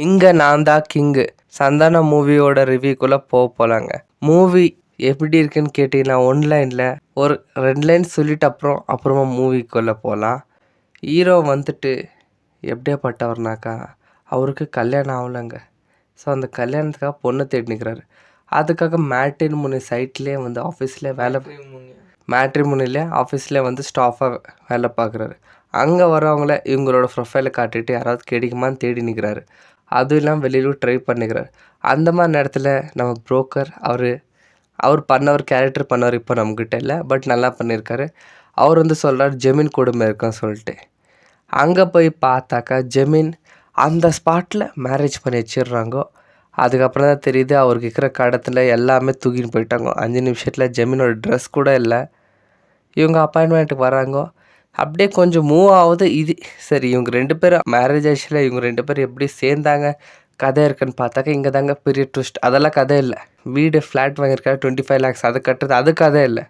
இங்க நான் தான் கிங்கு. சந்தான மூவியோட ரிவ்யூக்குள்ள போலாங்க. மூவி எப்படி இருக்குன்னு கேட்டீங்கன்னா, ஒன்லைன்ல ஒரு 2 லைன் சொல்லிட்டு அப்புறமா மூவிக்குள்ள போலாம். ஹீரோ வந்துட்டு எப்படியாப்பட்டவர்னாக்கா, அவருக்கு கல்யாணம் ஆகலங்க. ஸோ அந்த கல்யாணத்துக்காக பொண்ணு தேடி நிற்கிறாரு. அதுக்காக மேட்ரிமோனி சைட்லேயே வந்து ஆஃபீஸ்லேயே மேட்ரிமோனியில் ஆஃபீஸ்லேயே வந்து ஸ்டாஃபாக வேலை பார்க்குறாரு. அங்கே வரவங்கள இவங்களோட ப்ரொஃபைலை காட்டிட்டு யாராவது கிடைக்குமான்னு தேடி நிற்கிறாரு. அதுவும் இல்லாமல் வெளியிலும் ட்ரை பண்ணிக்கிறார். அந்த மாதிரி நேரத்தில் நம்ம புரோக்கர் அவர் பண்ணவர் கேரக்டர் பண்ணவர் இப்போ நம்மக்கிட்ட இல்லை, பட் நல்லா பண்ணியிருக்காரு. அவர் வந்து சொல்கிறார் ஜெமீன் கொடுமை இருக்கான்னு சொல்லிட்டு. அங்கே போய் பார்த்தாக்கா ஜெமீன் அந்த ஸ்பாட்டில் மேரேஜ் பண்ணி வச்சிடுறாங்கோ. அதுக்கப்புறம் தான் தெரியுது அவருக்கு இருக்கிற கடத்தில் எல்லாமே தூக்கின்னு போயிட்டாங்க. 5 நிமிஷத்தில் ஜெமீனோட ட்ரெஸ் கூட இல்லை. இவங்க அப்பாயின்மெண்ட்டுக்கு வராங்கோ. அப்படியே கொஞ்சம் மூவ் ஆகுது. இது சரி, இவங்க 2 பேரும் மேரேஜ் ஆச்சுல, இவங்க 2 பேரும் எப்படி சேர்ந்தாங்க கதை இருக்குன்னு பார்த்தாக்கா இங்கே தாங்க பெரிய ட்விஸ்ட். அதெல்லாம் கதை இல்லை. வீடு ஃப்ளாட் வாங்கியிருக்காரு 25 lakhs, அது கட்டுறது அது கதை இல்லை.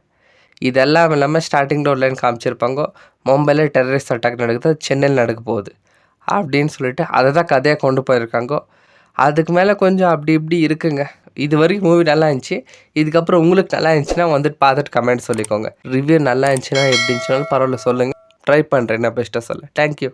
இதெல்லாம் இல்லாமல் ஸ்டார்டிங்கில் ஒரு லைன் காமிச்சிருப்பாங்க, மும்பையில் டெரரிஸ்ட் அட்டாக் நடக்குது, அது சென்னையில் நடக்க போகுது அப்படின்னு சொல்லிட்டு அதை தான் கதையாக கொண்டு போயிருக்காங்க. அதுக்கு மேலே கொஞ்சம் அப்படி இப்படி இருக்குங்க. இது வரைக்கும் மூவி நல்லா இருந்துச்சு. இதுக்கப்புறம் உங்களுக்கு நல்லா இருந்துச்சுன்னா வந்துட்டு பார்த்துட்டு கமெண்ட் சொல்லிக்கோங்க. ரிவ்யூ நல்லா இருந்துச்சுன்னா எப்படி இருந்துச்சுனாலும் பரவாயில்ல சொல்லுங்கள். ட்ரை பண்ணுறேன், நான் பெஸ்ட்டாக சொல்ல. தேங்க்யூ.